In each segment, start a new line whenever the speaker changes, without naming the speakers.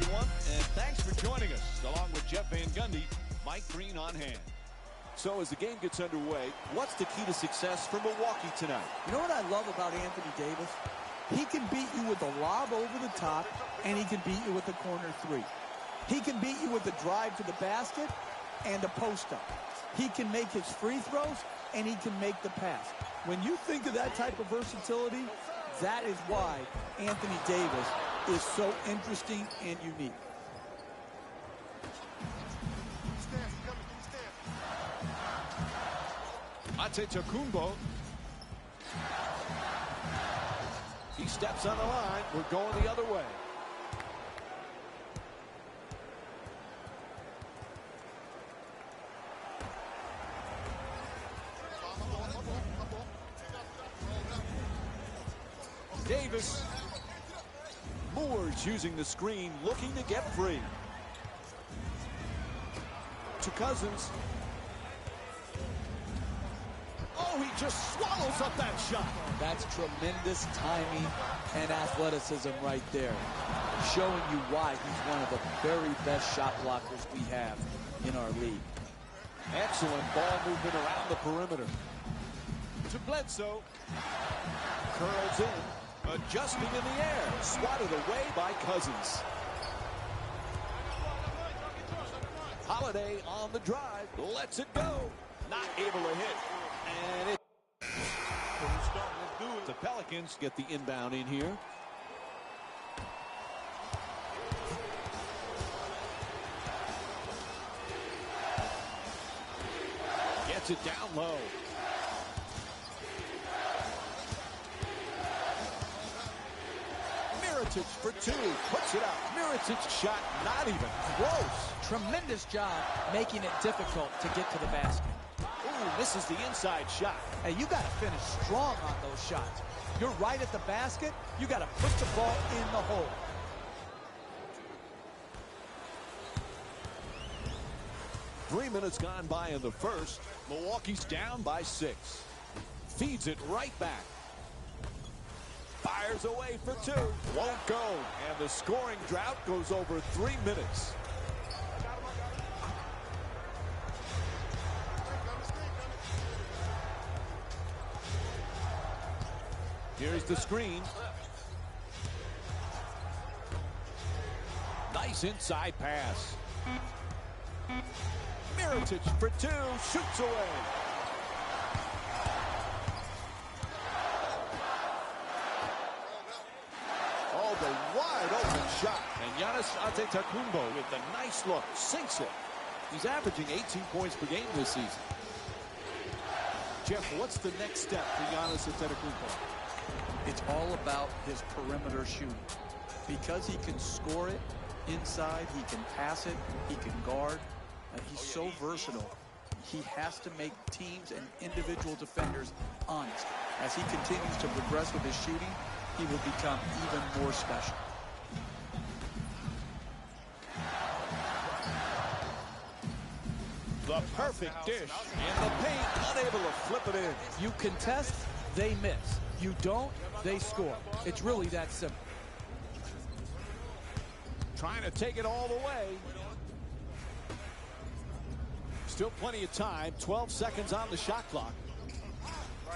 everyone, and thanks for joining us. Along with Jeff Van Gundy, Mike Green on hand.
So as the game gets underway, what's the key to success for Milwaukee tonight?
You know what I love about Anthony Davis? He can beat you with a lob over the top, and he can beat you with a corner three. He can beat you with a drive to the basket and a post-up. He can make his free throws, and he can make the pass. When you think of that type of versatility, that is why Anthony Davis is so interesting and unique.
Antetokounmpo.
He steps on the line. We're going the other way. Davis. Moore's using the screen, looking to get free. To Cousins.
Oh, he just swallows up that shot.
That's tremendous timing and athleticism right there, showing you why he's one of the very best shot blockers we have in our league.
Excellent ball movement around the perimeter.
To Bledsoe.
Curls in, adjusting in the air, swatted away by Cousins. Holiday on the drive, lets it go, not able to hit. And it.
The
Pelicans get the inbound in here. Gets it down low. Mirotic for two, puts it up. Mirotic's shot not even close.
Tremendous job making it difficult to get to the basket.
Ooh, misses the inside shot.
Hey, you got to finish strong on those shots. You're right at the basket. You got to put the ball in the hole.
Three minutes gone by in the first. Milwaukee's down by 6. Feeds it right back. Fires away for two. Won't go. And the scoring drought goes over 3 minutes. Here's the screen. Nice inside pass. Mirotic for two, shoots away. Oh, the wide open shot.
And Giannis Antetokounmpo with a nice look, sinks it.
He's averaging 18 points per game this season.
Jeff, what's the next step for Giannis Antetokounmpo?
It's all about his perimeter shooting. Because he can score it inside, he can pass it, he can guard. He's so versatile. He has to make teams and individual defenders honest. As he continues to progress with his shooting, he will become even more special.
The perfect dish.
In the paint, unable to flip it in.
You contest, they miss. You don't, they score. It's really that simple.
Trying to take it all the way. Still plenty of time. 12 seconds on the shot clock.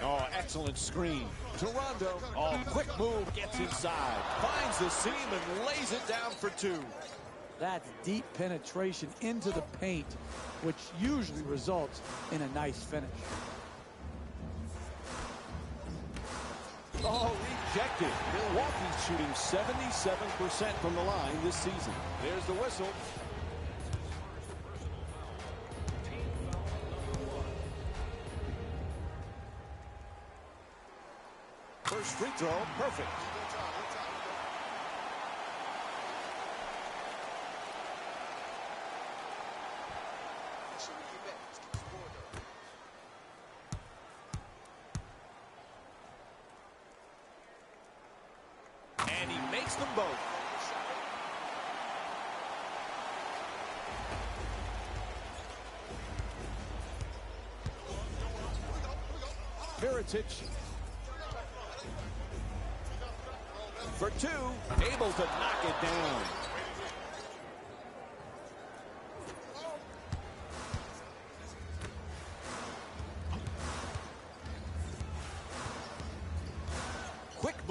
Oh, excellent screen. Toronto. Oh, quick move. Gets inside. Finds the seam and lays it down for two.
That's deep penetration into the paint, which usually results in a nice finish.
Oh, rejected. Milwaukee's shooting 77% from the line this season. There's the whistle. First free throw, perfect. And he makes them both. Mirotic for two, able to knock it down.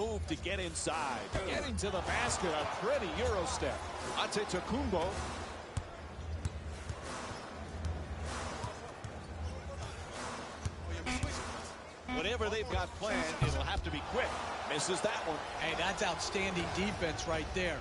move to get inside. Getting to the basket, a pretty Euro step. Antetokounmpo. Whatever they've got planned, it'll have to be quick. Misses that one.
Hey, that's outstanding defense right there.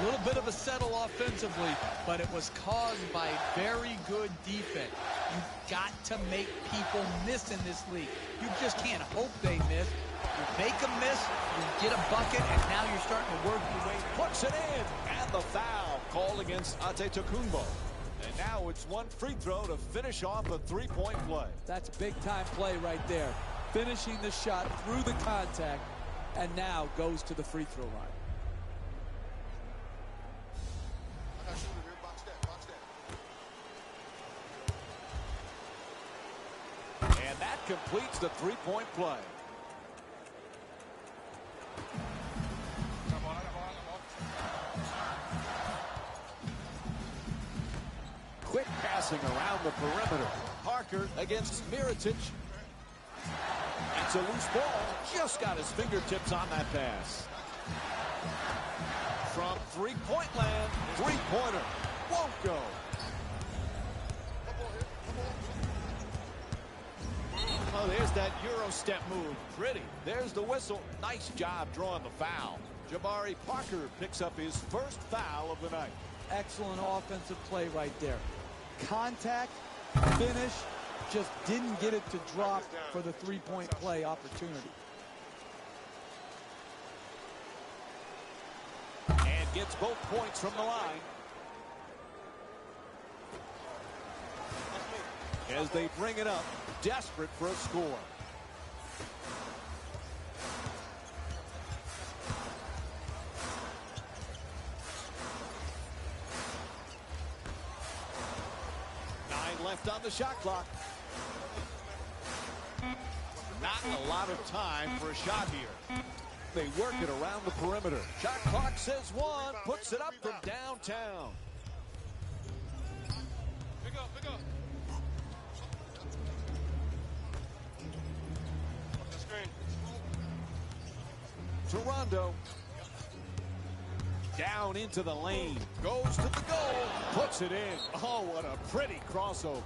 A little bit of a settle offensively, but it was caused by very good defense. You've got to make people miss in this league. You just can't hope they miss. You make them miss, you get a bucket, and now you're starting to work your way.
Puts it in, and the foul called against Antetokounmpo. And now it's one free throw to finish off a three-point play.
That's big-time play right there. Finishing the shot through the contact, and now goes to the free throw line.
And that completes the three-point play. Quick passing around the perimeter. Parker against Mirotic. It's a loose ball. Just got his fingertips on that pass. From three-point land, three-pointer. Won't go. Oh, there's that Euro step move. Pretty. There's the whistle. Nice job drawing the foul. Jabari Parker picks up his first foul of the night.
Excellent offensive play right there. Contact, finish, just didn't get it to drop for the three-point play opportunity.
And gets both points from the line. As they bring it up, desperate for a score. Left on the shot clock. Not a lot of time for a shot here. They work it around the perimeter. Shot clock says one. Puts it up from downtown.
Pick up, pick up. Off the screen.
Toronto. Down into the lane. Goes to the goal. Puts it in. Oh, what a pretty crossover.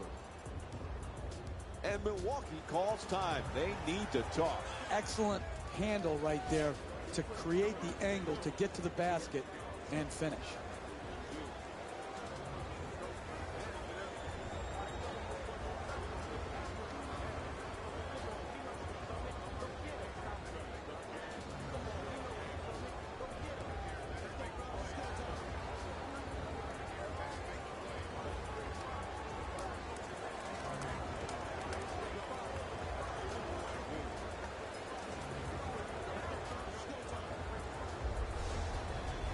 And Milwaukee calls time. They need to talk.
Excellent handle right there to create the angle to get to the basket and finish.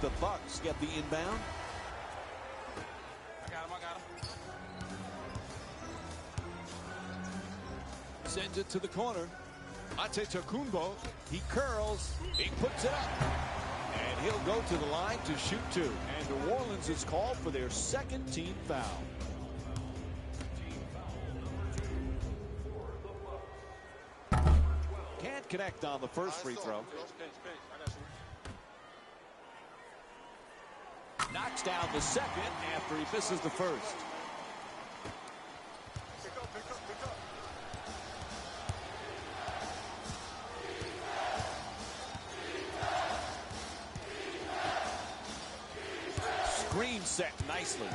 The Bucks get the inbound.
I got him.
Sends it to the corner. Antetokounmpo. He curls. He puts it up. And he'll go to the line to shoot two. And New Orleans is called for their second team foul. Can't connect on the first free throw. Knocks down the second after he misses the first. Screen set nicely.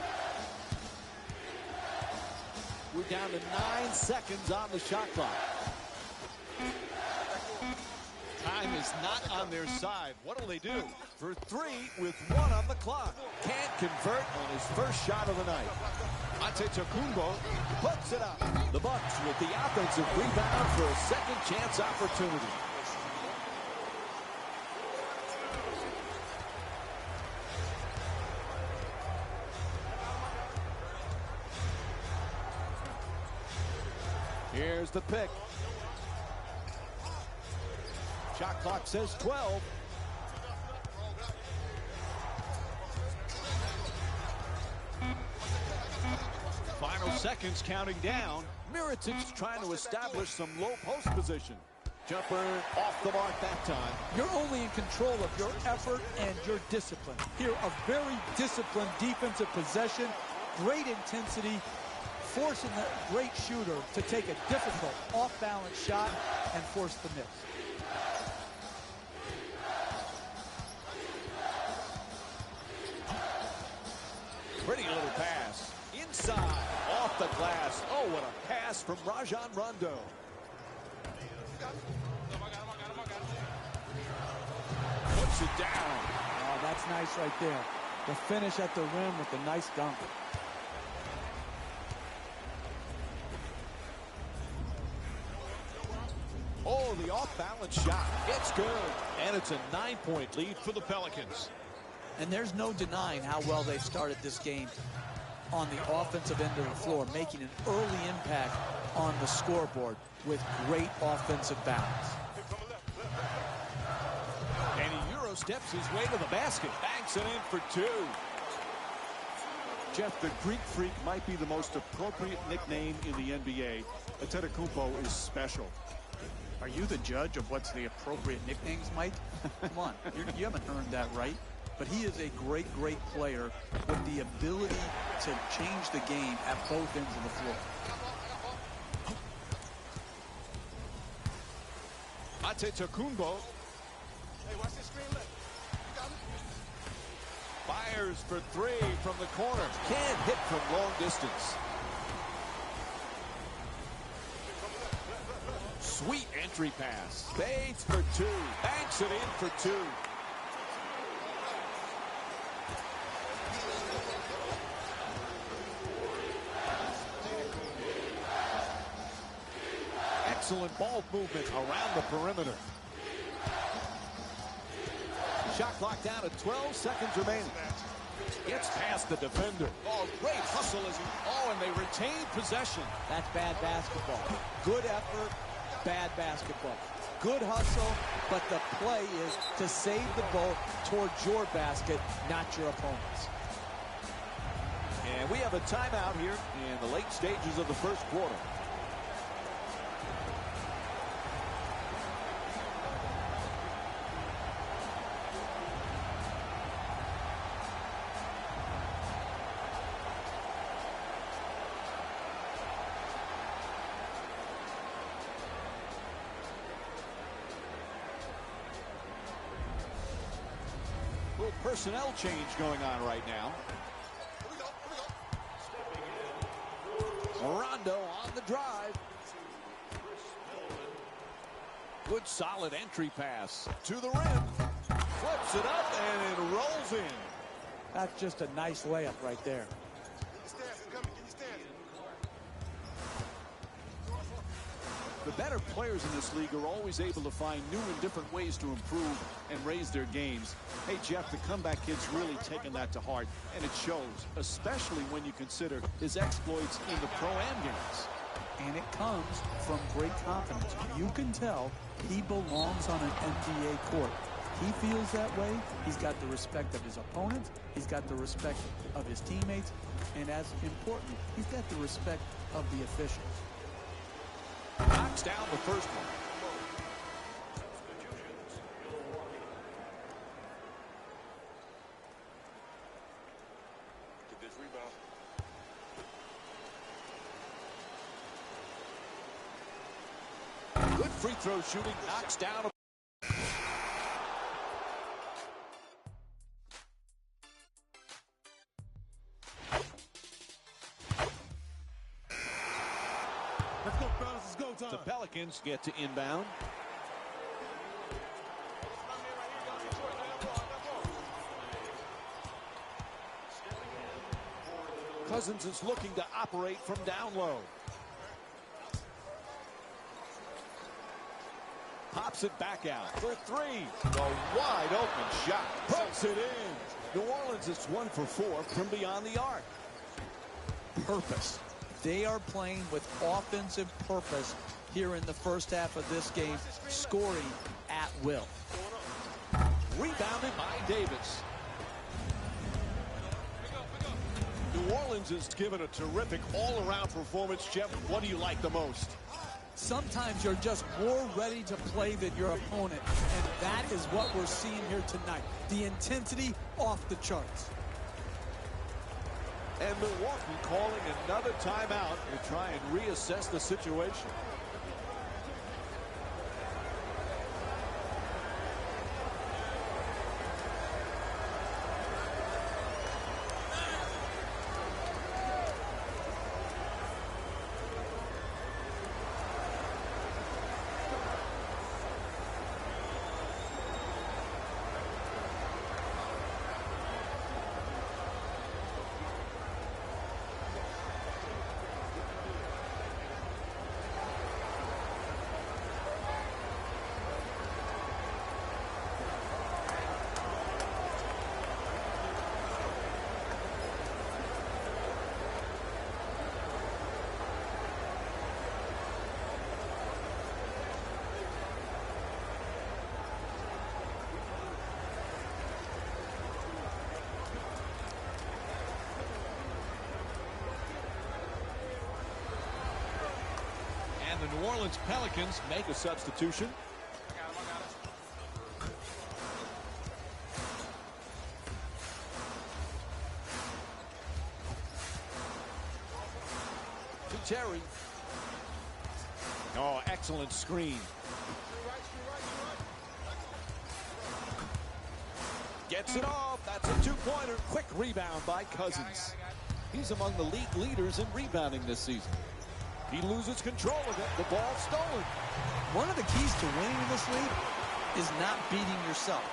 We're down to 9 seconds on the shot clock. Time is not on their side. What'll they do? For three with 1 on the clock. Can't convert on his first shot of the night. Antetokounmpo puts it up. The Bucks with the offensive rebound for a second chance opportunity. Here's the pick. Shot clock says 12. Final seconds counting down. Mirotic trying to establish some low post position. Jumper off the mark that time.
You're only in control of your effort and your discipline. Here, a very disciplined defensive possession, great intensity, forcing the great shooter to take a difficult off-balance shot and force the miss.
Pretty little pass. Inside, off the glass. Oh, what a pass from Rajon Rondo. Puts it down.
Oh, that's nice right there. The finish at the rim with the nice dunk.
Oh, the off-balance shot. It's good. And it's a 9-point lead for the Pelicans.
And there's no denying how well they started this game on the offensive end of the floor, making an early impact on the scoreboard with great offensive balance.
And he Euro steps his way to the basket. Banks it in for two.
Jeff, the Greek Freak might be the most appropriate nickname in the NBA. Antetokounmpo is special.
Are you the judge of what's the appropriate nicknames, Mike? Come on, you haven't earned that right. But he is a great, great player with the ability to change the game at both ends of the floor.
Antetokounmpo fires for three from the corner. Can't hit from long distance. Sweet entry pass. Fades for two. Banks it in for two. Excellent ball movement around the perimeter. Shot clock down at 12 seconds remaining. Gets past the defender. Oh, great hustle as he... Oh, and they retain possession.
That's bad basketball. Good effort, bad basketball. Good hustle, but the play is to save the ball towards your basket, not your opponent's.
And we have a timeout here in the late stages of the first quarter. Personnel change going on right now. Rondo on the drive. Good solid entry pass to the rim. Flips it up and it rolls in.
That's just a nice layup right there.
The better players in this league are always able to find new and different ways to improve and raise their games. Hey, Jeff, the comeback kid's really taken that to heart, and it shows, especially when you consider his exploits in the Pro-Am games.
And it comes from great confidence. You can tell he belongs on an NBA court. He feels that way. He's got the respect of his opponents. He's got the respect of his teammates. And as important, he's got the respect of the officials.
Knocks down the first one.
Get this rebound.
Good free throw shooting. Knocks down.
Let's go, fellas. Let's go time.
The Pelicans get to inbound. Cousins is looking to operate from down low. Pops it back out for three. A wide open shot. Puts it in. New Orleans is 1 for 4 from beyond the arc.
Purpose. They are playing with offensive purpose here in the first half of this game, scoring at will.
Rebounded by Davis. New Orleans has given a terrific all-around performance. Jeff, what do you like the most?
Sometimes you're just more ready to play than your opponent, and that is what we're seeing here tonight. The intensity off the charts.
And Milwaukee calling another timeout to try and reassess the situation.
And the New Orleans Pelicans make a substitution.
To Terry. Oh, excellent screen. Gets it off. That's a two-pointer. Quick rebound by Cousins. He's among the league leaders in rebounding this season. He loses control of it. The ball stolen.
One of the keys to winning in this league is not beating yourself.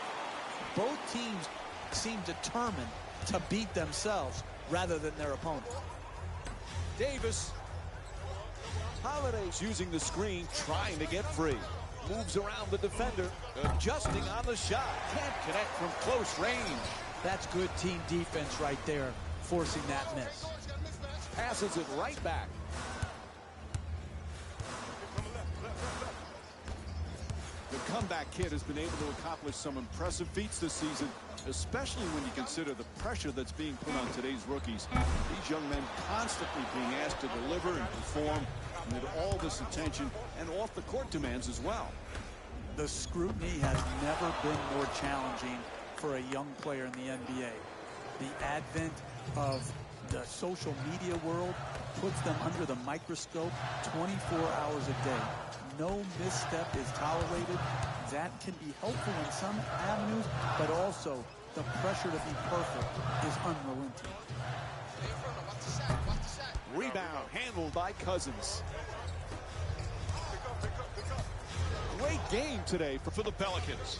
Both teams seem determined to beat themselves rather than their opponent.
Davis. Holiday's using the screen, trying to get free. Moves around the defender, adjusting on the shot. Can't connect from close range.
That's good team defense right there, forcing that miss.
Passes it right back. The comeback kid has been able to accomplish some impressive feats this season, especially when you consider the pressure that's being put on today's rookies. These young men constantly being asked to deliver and perform amid all this attention and off-the-court demands as well.
The scrutiny has never been more challenging for a young player in the NBA. The advent of the social media world puts them under the microscope 24 hours a day. No misstep is tolerated. That can be helpful in some avenues, but also the pressure to be perfect is unrelenting.
Rebound handled by Cousins. Great game today for the Pelicans.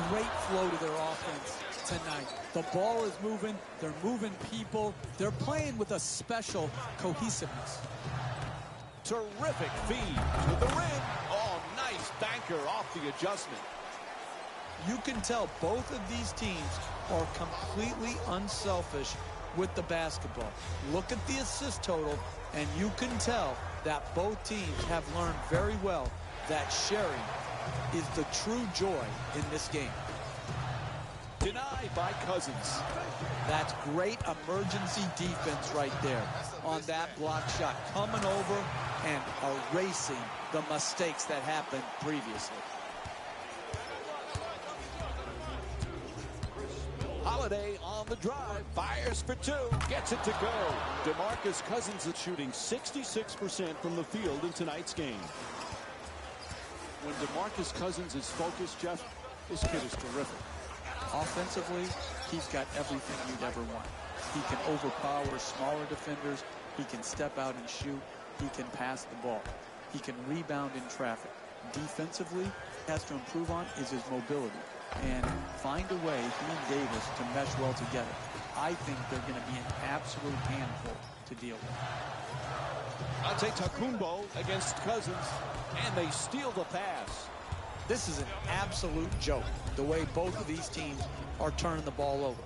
Great flow to their offense tonight. The ball is moving. They're moving people. They're playing with a special cohesiveness.
Terrific feed to the rim. Oh, nice banker off the adjustment.
You can tell both of these teams are completely unselfish with the basketball. Look at the assist total, and you can tell that both teams have learned very well that sharing is the true joy in this game.
Denied by Cousins.
That's great emergency defense right there on that block shot, coming over and erasing the mistakes that happened previously.
Holiday on the drive, fires for two, gets it to go. DeMarcus Cousins is shooting 66% from the field in tonight's game. When DeMarcus Cousins is focused, Jeff, this kid is terrific.
Offensively, he's got everything you'd ever want. He can overpower smaller defenders. He can step out and shoot. He can pass the ball. He can rebound in traffic. Defensively, has to improve on is his mobility and find a way, he and Davis, to mesh well together. I think they're going to be an absolute handful to deal with.
Antetokounmpo against Cousins, and they steal the pass.
This is an absolute joke, the way both of these teams are turning the ball over.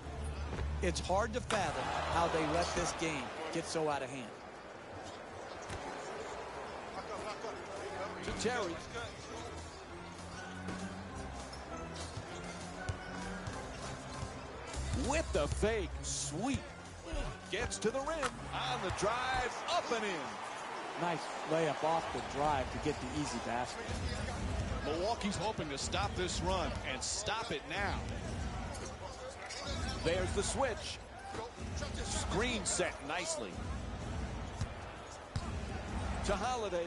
It's hard to fathom how they let this game get so out of hand.
To Terry. With the fake sweep. Gets to the rim. On the drive. Up and in.
Nice layup off the drive to get the easy basket.
Milwaukee's hoping to stop this run and stop it now.
There's the switch. Screen set nicely. To Holiday.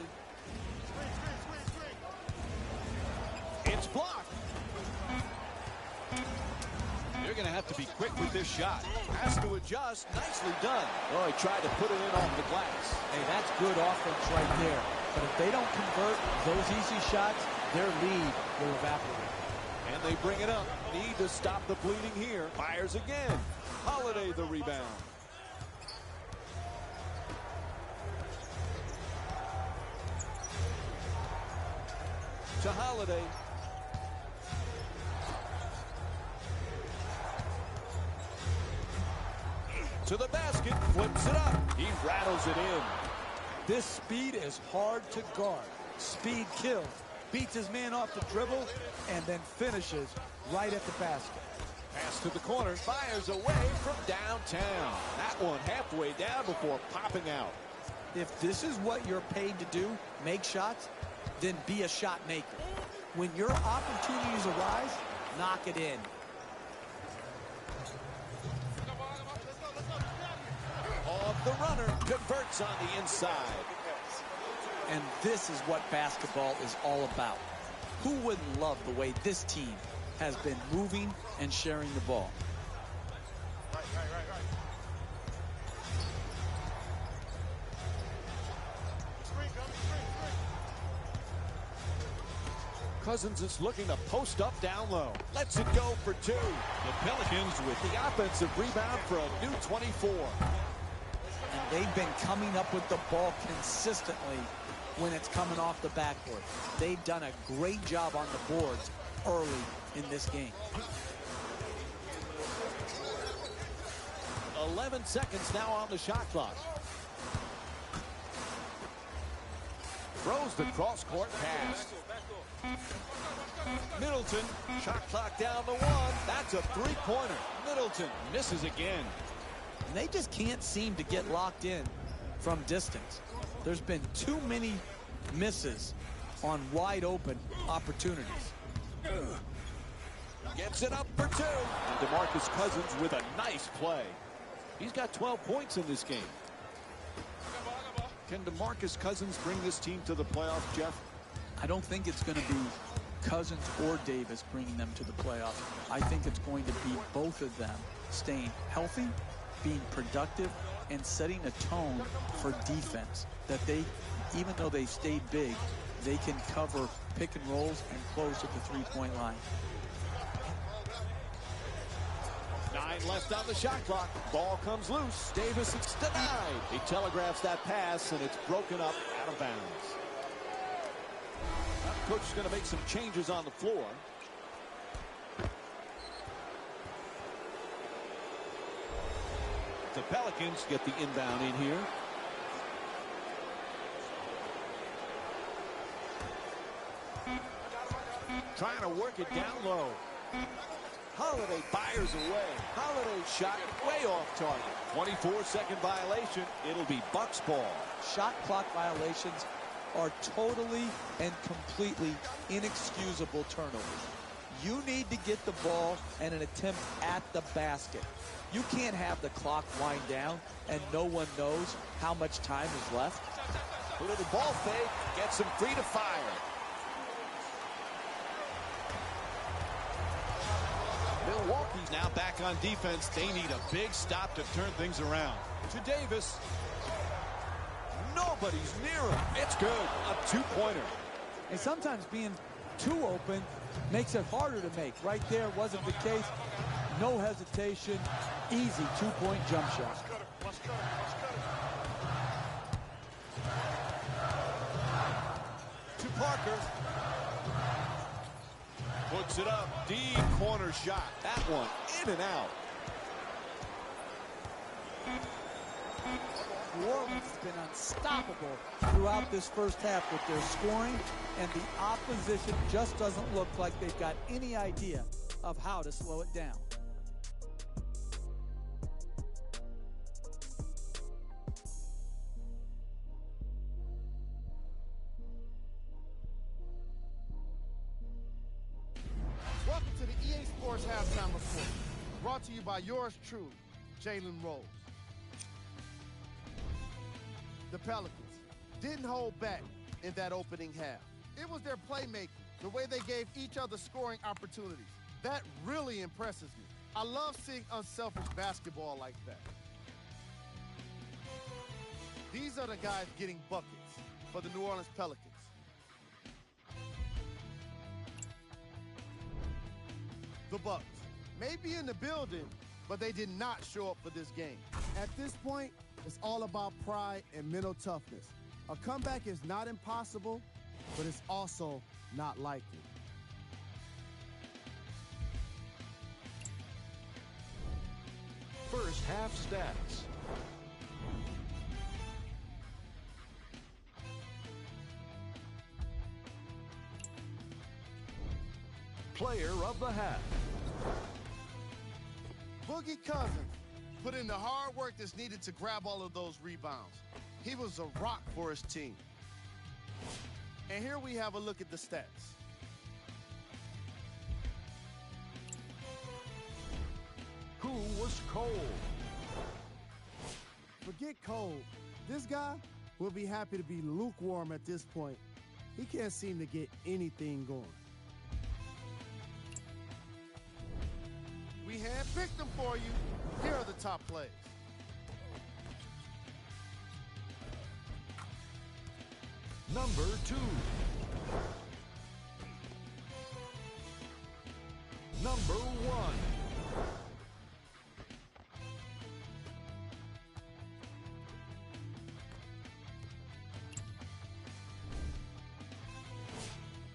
It's blocked.
They're going to have to be quick with this shot.
Has to adjust. Nicely done. Oh, he tried to put it in off the glass.
Hey, that's good offense right there. But if they don't convert those easy shots, their lead will evaporate.
And they bring it up. Need to stop the bleeding here. Fires again. Holiday the rebound. To Holiday. To the basket. Flips it up. He rattles it in.
This speed is hard to guard. Speed kills. Beats his man off the dribble and then finishes right at the basket.
Pass to the corner. Fires away from downtown. That one halfway down before popping out.
If this is what you're paid to do, make shots, then be a shot maker. When your opportunities arise, knock it in.
Off the runner. Converts on the inside.
And this is what basketball is all about. Who wouldn't love the way this team has been moving and sharing the ball?
Cousins is looking to post up down low. Lets it go for two. The Pelicans with the offensive rebound for a new 24.
And they've been coming up with the ball consistently when it's coming off the backboard. They've done a great job on the boards early in this game.
11 seconds now on the shot clock. Throws the cross-court pass. Middleton, shot clock down to one. That's a three-pointer. Middleton misses again.
And they just can't seem to get locked in from distance. There's been too many misses on wide open opportunities.
Gets it up for two. And DeMarcus Cousins with a nice play. He's got 12 points in this game.
Can DeMarcus Cousins bring this team to the playoffs, Jeff?
I don't think it's going to be Cousins or Davis bringing them to the playoffs. I think it's going to be both of them staying healthy, being productive, and setting a tone for defense. That they, even though they stayed big, they can cover pick and rolls and close at the three-point line.
9 left on the shot clock. Ball comes loose. Davis, it's denied. He telegraphs that pass, and it's broken up out of bounds. Coach is going to make some changes on the floor. The Pelicans get the inbound in here. Trying to work it down low. Holiday fires away. Holiday shot way off target. 24-second violation. It'll be Bucks ball.
Shot clock violations are totally and completely inexcusable turnovers. You need to get the ball and an attempt at the basket. You can't have the clock wind down and no one knows how much time is left.
A little ball fake. Gets him free to fire.
Milwaukee's now back on defense. They need a big stop to turn things around. To Davis.
Nobody's near him. It's good. A two-pointer.
And sometimes being too open makes it harder to make. Right there wasn't the case. No hesitation. Easy two-point jump shot.
To Parker. Puts it up. Deep corner shot.
That one in and out.
New Orleans has been unstoppable throughout this first half with their scoring, and the opposition just doesn't look like they've got any idea of how to slow it down.
Brought to you by yours truly, Jalen Rose. The Pelicans didn't hold back in that opening half. It was their playmaking, the way they gave each other scoring opportunities. That really impresses me. I love seeing unselfish basketball like that. These are the guys getting buckets for the New Orleans Pelicans. The Bucks may be in the building, but they did not show up for this game.
At this point, it's all about pride and mental toughness. A comeback is not impossible, but it's also not likely.
First half stats. Player of the half.
Boogie Cousins put in the hard work that's needed to grab all of those rebounds. He was a rock for his team. And here we have a look at the stats.
Who was cold?
Forget cold. This guy will be happy to be lukewarm at this point. He can't seem to get anything going.
We handpicked them for you. Here are the top plays.
Number 2. Number 1.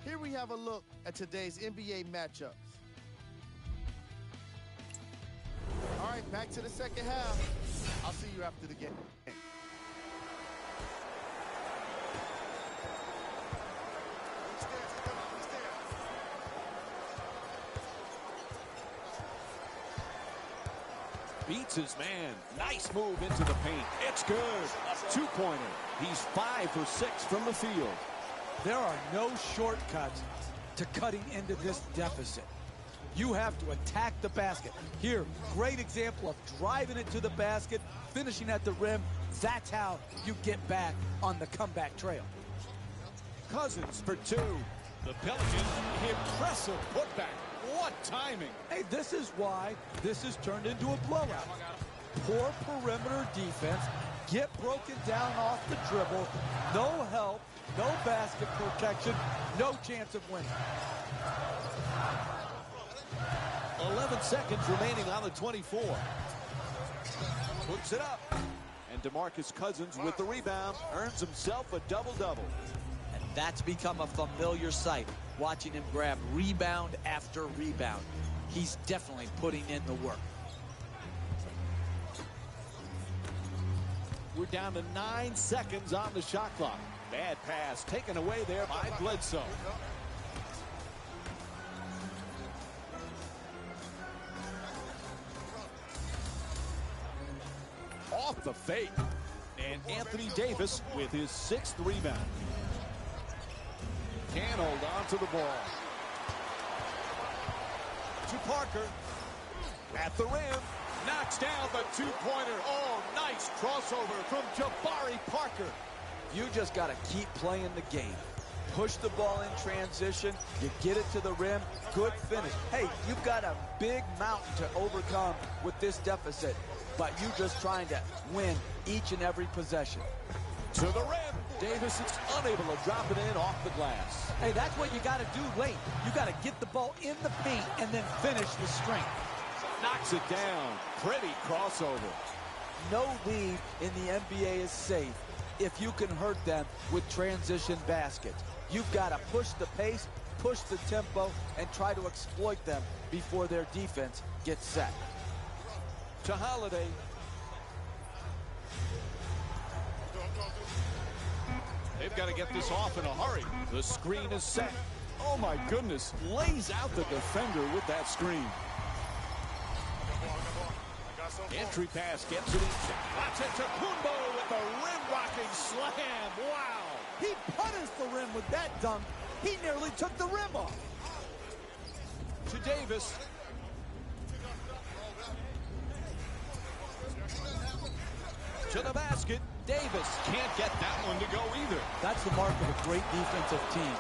Here we have a look at today's NBA matchups. All right, back to the second half. I'll see you after the game.
Beats his man. Nice move into the paint. It's good. Two-pointer. He's 5 for 6 from the field.
There are no shortcuts to cutting into this deficit. You have to attack the basket. Here, great example of driving it to the basket, finishing at the rim. That's how you get back on the comeback trail.
Cousins for 2. The Pelicans, impressive putback. What timing.
Hey, this is why this has turned into a blowout. Poor perimeter defense, get broken down off the dribble, no help, no basket protection, no chance of winning.
11 seconds remaining on the 24. Puts it up. And DeMarcus Cousins with the rebound earns himself a double-double.
And that's become a familiar sight, watching him grab rebound after rebound. He's definitely putting in the work.
We're down to 9 seconds on the shot clock. Bad pass taken away there by Bledsoe. Off the fake. And Anthony Davis with his 6th rebound. Can't hold on to the ball. To Parker. At the rim. Knocks down the two-pointer. Oh, nice crossover from Jabari Parker.
You just got to keep playing the game. Push the ball in transition. You get it to the rim. Good finish. Hey, you've got a big mountain to overcome with this deficit, but you just trying to win each and every possession.
To the rim. Davis is unable to drop it in off the glass.
Hey, that's what you got to do late. You got to get the ball in the paint and then finish with strength.
Knocks it down. Pretty crossover.
No lead in the NBA is safe if you can hurt them with transition baskets. You've got to push the pace, push the tempo, and try to exploit them before their defense gets set.
To Holiday. They've got to get this off in a hurry. The screen is set. Oh my goodness, lays out the defender with that screen. Entry pass gets it in. Antetokounmpo with the rim-rocking slam. Wow.
He punished the rim with that dunk. He nearly took the rim off.
To Davis. To the basket. Davis can't get that one to go either.
That's the mark of a great defensive team.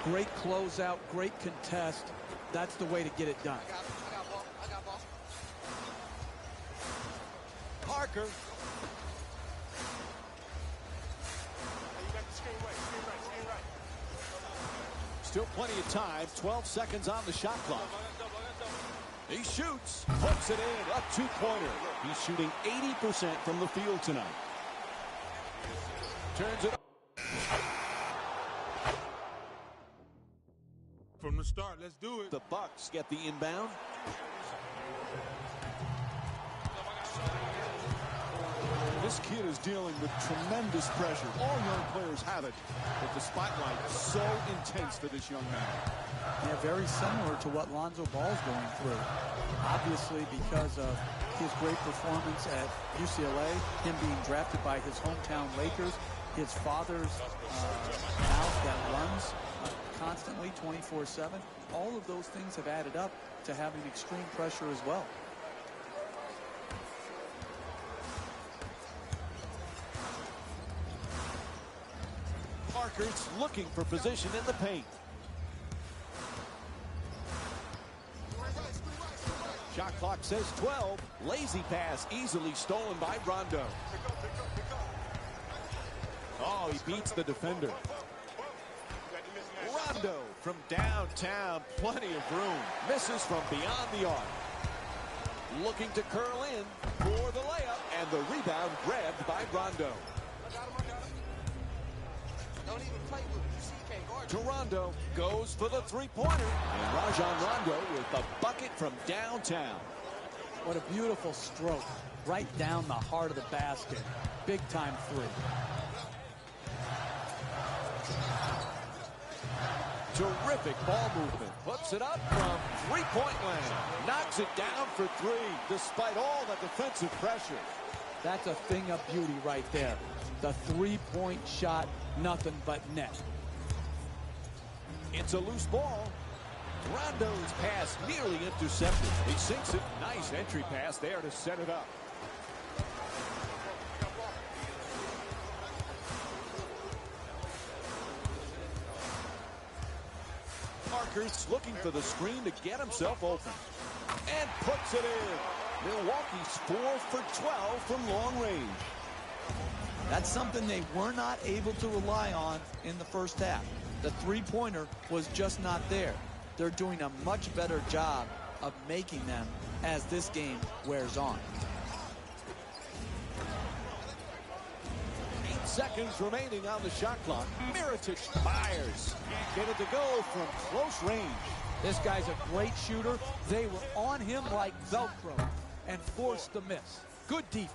Great closeout, great contest. That's the way to get it done.
I got ball.
Parker.
Hey, you got the screen right, screen right.
Still plenty of time. 12 seconds on the shot clock. He shoots. Puts it in. A two-pointer. He's shooting 80% from the field tonight. Turns it up.
From the start, let's do it.
The Bucks get the inbound.
This kid is dealing with tremendous pressure. All young players have it, but the spotlight is so intense for this young man.
Yeah, very similar to what Lonzo Ball's going through. Obviously, because of his great performance at UCLA, him being drafted by his hometown Lakers, his father's house that runs constantly 24/7. All of those things have added up to having extreme pressure as well.
Parker's looking for position in the paint. Shot clock says 12. Lazy pass easily stolen by Rondo. Oh, he beats the defender. Rondo from downtown, plenty of room. Misses from beyond the arc. Looking to curl in for the layup, and the rebound grabbed by Rondo.
Don't even play with him. You see, he can't guard.
Toronto goes for the three-pointer. And Rajon Rondo with the bucket from downtown.
What a beautiful stroke. Right down the heart of the basket. Big-time three.
Terrific ball movement. Puts it up from three-point land. Knocks it down for three, despite all the defensive pressure.
That's a thing of beauty right there. The three-point shot, nothing but net.
It's a loose ball. Rondo's pass nearly intercepted. He sinks it. Nice entry pass there to set it up. Parker's looking for the screen to get himself open. And puts it in. Milwaukee's 4 for 12 from long range.
That's something they were not able to rely on in the first half. The three-pointer was just not there. They're doing a much better job of making them as this game wears on.
8 seconds remaining on the shot clock. Mirotic fires. Can't get it to go from close range.
This guy's a great shooter. They were on him like Velcro and forced the miss. Good defense.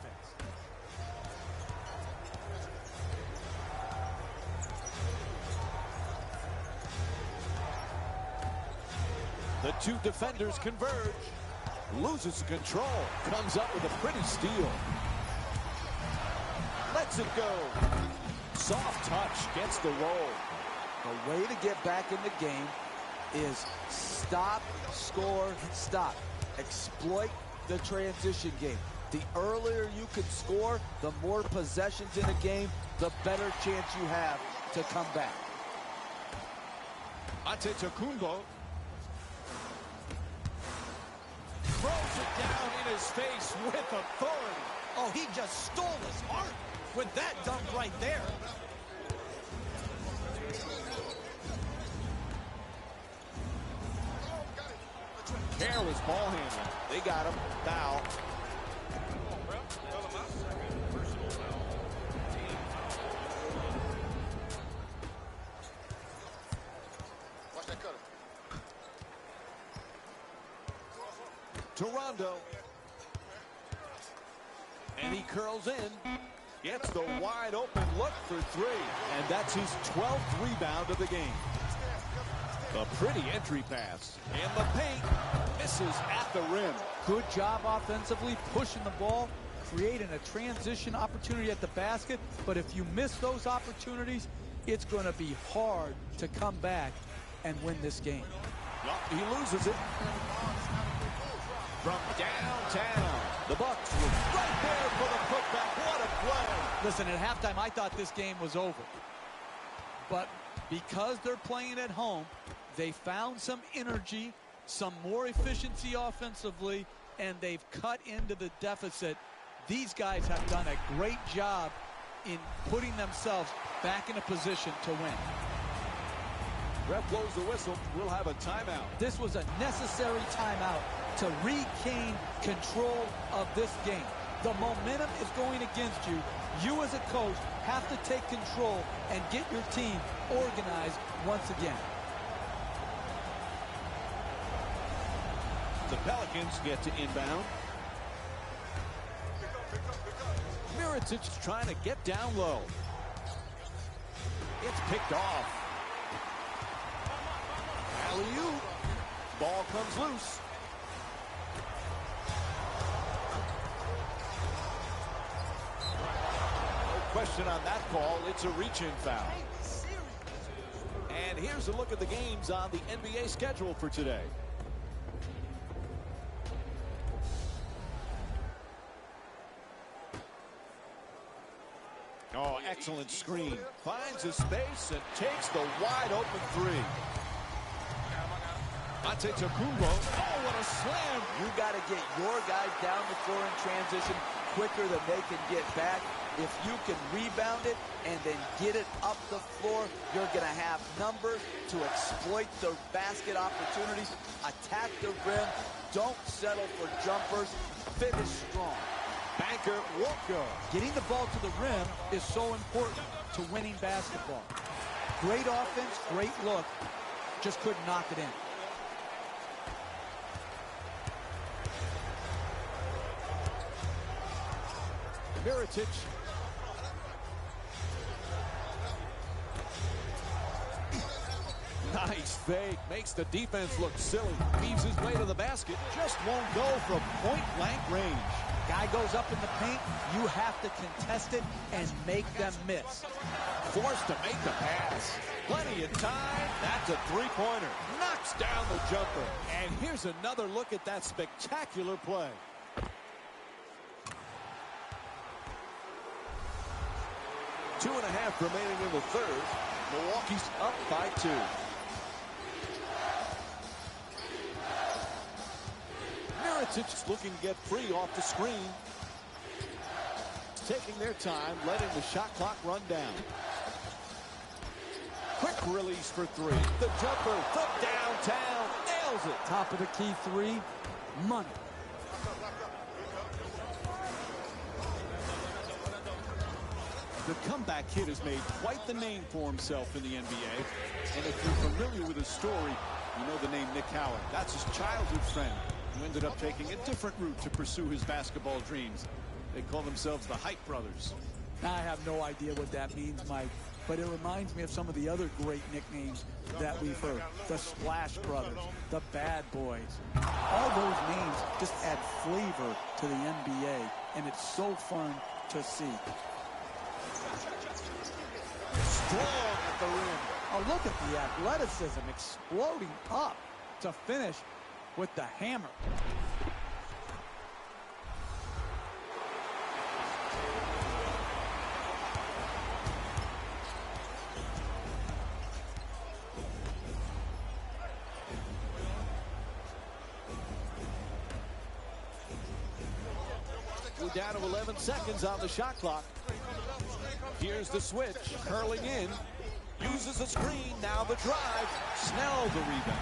The two defenders converge. Loses control. Comes up with a pretty steal. Lets it go. Soft touch. Gets the roll.
The way to get back in the game is stop, score, stop. Exploit the transition game. The earlier you can score, the more possessions in a game, the better chance you have to come back.
Antetokounmpo throws it down in his face with authority.
Oh, he just stole his heart with that dunk right there.
Careless ball handling. They got him. Foul.
Watch that cutter.
Toronto. And he curls in. Gets the wide open look for three. And that's his 12th rebound of the game. A pretty entry pass. And the paint misses at the rim.
Good job offensively, pushing the ball, creating a transition opportunity at the basket. But if you miss those opportunities, it's going to be hard to come back and win this game.
He loses it. From downtown, the Bucks were right there for the putback. What a play.
Listen, at halftime, I thought this game was over. But because they're playing at home, they found some energy, some more efficiency offensively, and they've cut into the deficit. These guys have done a great job in putting themselves back in a position to win.
Ref blows the whistle. We'll have a timeout.
This was a necessary timeout to regain control of this game. The momentum is going against you. You as a coach have to take control and get your team organized once again.
The Pelicans get to inbound. Mirotic trying to get down low. It's picked off. Alley-oop. Ball comes loose. No question on that call. It's a reach-in foul. And here's a look at the games on the NBA schedule for today. Oh, excellent screen. Finds his space and takes the wide open three. Antetokounmpo. Oh, what a slam.
You got to get your guys down the floor in transition quicker than they can get back. If you can rebound it and then get it up the floor, you're going to have numbers to exploit the basket opportunities. Attack the rim. Don't settle for jumpers. Finish strong.
Banker won't go.
Getting the ball to the rim is so important to winning basketball. Great offense, great look. Just couldn't knock it in.
Mirotic. Nice fake. Makes the defense look silly. Weaves his way to the basket. Just won't go from point-blank range.
Guy goes up in the paint. You have to contest it and make them miss.
Forced to make the pass. Plenty of time. That's a three-pointer. Knocks down the jumper. And here's another look at that spectacular play. Two and a half remaining in the third. Milwaukee's up by 2. Mirotic looking to get free off the screen. Taking their time, letting the shot clock run down. Quick release for 3. The jumper from downtown nails it.
Top of the key 3, money.
The comeback kid has made quite the name for himself in the NBA. And if you're familiar with his story, you know the name Nick Howard. That's his childhood friend who ended up taking a different route to pursue his basketball dreams. They call themselves the Hype Brothers.
I have no idea what that means, Mike, but it reminds me of some of the other great nicknames that we've heard. The Splash Brothers, the Bad Boys. All those names just add flavor to the NBA, and it's so fun to see.
Strong at the rim.
Oh, look at the athleticism exploding up to finish with the hammer.
We're down to 11 seconds on the shot clock. Here's the switch, curling in, uses a screen, now the drive, Snell the rebound.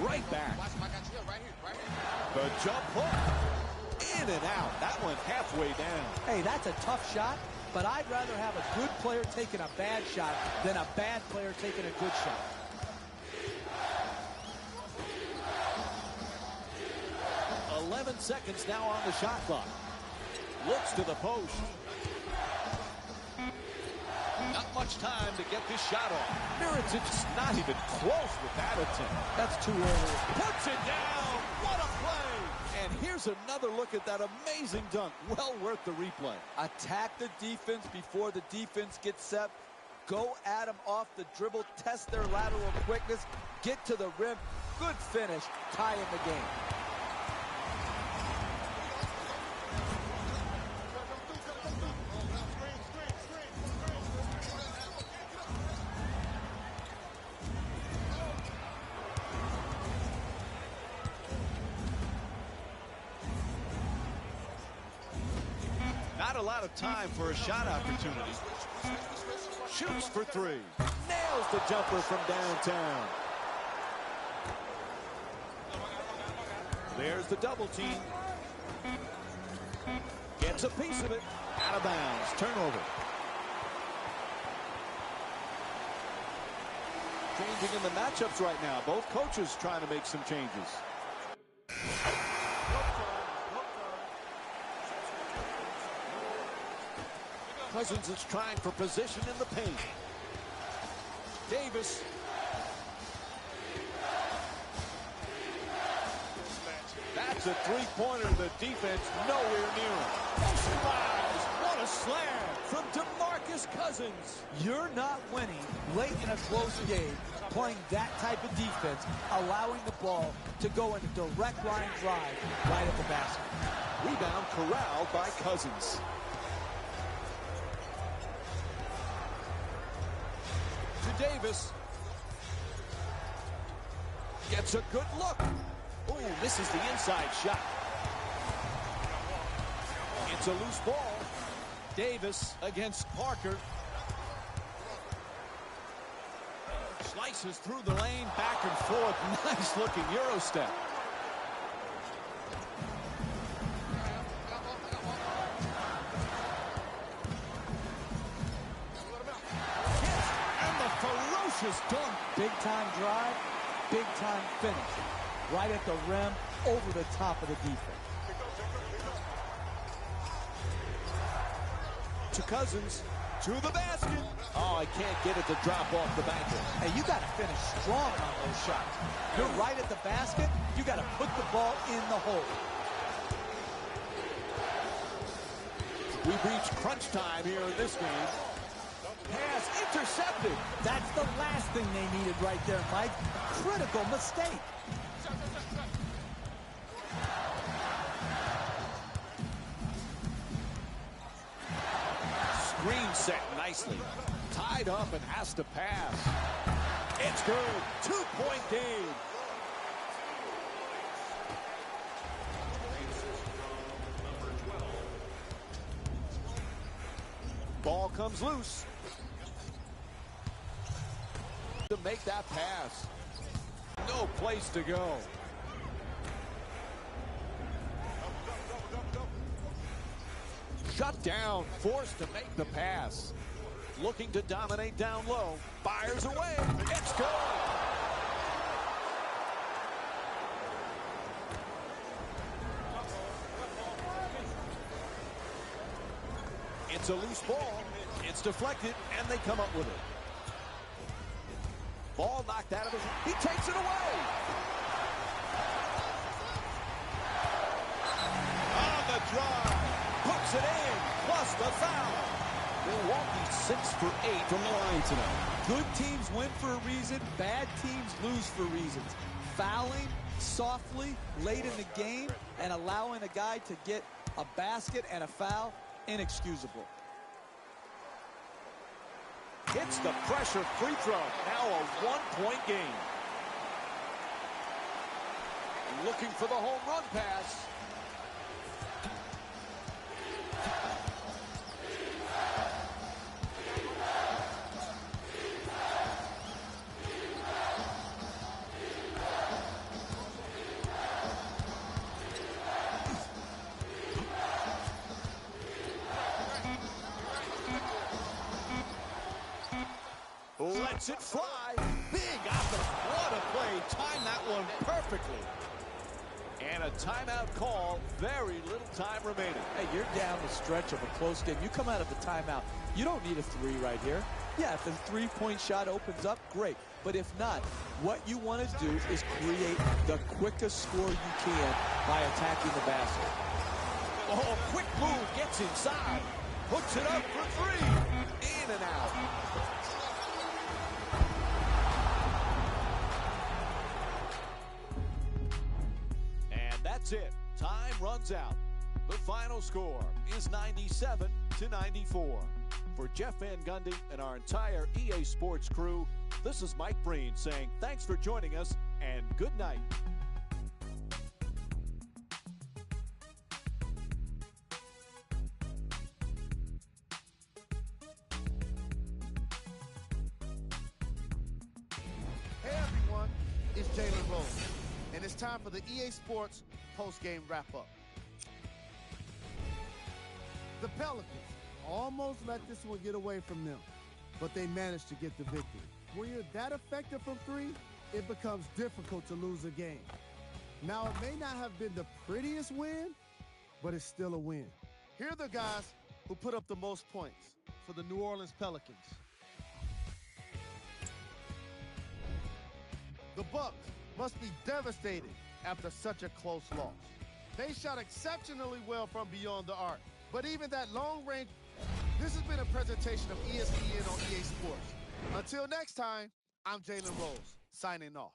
Right back. The jump hook, in and out, that went halfway down.
Hey, that's a tough shot, but I'd rather have a good player taking a bad shot than a bad player taking a good shot.
Seconds now on the shot clock. Looks to the post. Not much time to get this shot off. Mirotic's not even close with that attempt.
That's too early.
Puts it down. What a play. And here's another look at that amazing dunk. Well worth the replay.
Attack the defense before the defense gets set. Go at them off the dribble. Test their lateral quickness. Get to the rim. Good finish. Tie in the game.
Not a lot of time for a shot opportunity. Shoots for three. Nails the jumper from downtown. There's the double team. Gets a piece of it. Out of bounds. Turnover. Changing in the matchups right now. Both coaches trying to make some changes. Cousins is trying for position in the paint. Davis. That's a three-pointer. The defense nowhere near him. Survives. What a slam from DeMarcus Cousins.
You're not winning late in a close game playing that type of defense, allowing the ball to go in a direct line drive right at the basket.
Rebound corralled by Cousins. To Davis. Gets a good look. Oh, misses the inside shot. It's a loose ball. Davis against Parker. Slices through the lane, back and forth. Nice looking Euro step. And the ferocious dunk.
Big time drive, big time finish. Right at the rim, over the top of the defense.
To Cousins, to the basket. Oh, I can't get it to drop off the banker.
Hey, you got to finish strong on those shots. You're right at the basket. You got to put the ball in the hole.
We've reached crunch time here in this game. Pass intercepted.
That's the last thing they needed right there, Mike. Critical mistake.
Screen set nicely. Tied up and has to pass. It's good. 2-point game. Ball comes loose. To make that pass. No place to go. Shut down, forced to make the pass. Looking to dominate down low. Fires away. It's good. It's a loose ball. It's deflected, and they come up with it. Ball knocked out of his. He takes it away. On the drive. Puts it in, plus the foul. Milwaukee 6 for 8 from the line tonight.
Good teams win for a reason. Bad teams lose for reasons. Fouling softly late in the game and allowing a guy to get a basket and a foul, inexcusable.
Hits the pressure free throw. Now a one-point game. Looking for the home run pass. Lets it fly. Big offense. What a play. Timed that one perfectly. And a timeout call. Very little time remaining.
Hey, you're down the stretch of a close game. You come out of the timeout. You don't need a three right here. Yeah, if the three-point shot opens up, great. But if not, what you want to do is create the quickest score you can by attacking the basket.
Oh, quick move. Gets inside. Puts it up for three. In and out. That's it. Time runs out. The final score is 97-94. For Jeff Van Gundy and our entire EA Sports crew, this is Mike Breen saying thanks for joining us and good night.
is Jalen Rose, and it's time for the EA Sports post-game wrap-up.
The Pelicans almost let this one get away from them, but they managed to get the victory. When you're that effective from three, it becomes difficult to lose a game. Now, it may not have been the prettiest win, but it's still a win.
Here are the guys who put up the most points for the New Orleans Pelicans. The Bucks must be devastated after such a close loss. They shot exceptionally well from beyond the arc, but even that long range. This has been a presentation of ESPN on EA Sports. Until next time, I'm Jalen Rose, signing off.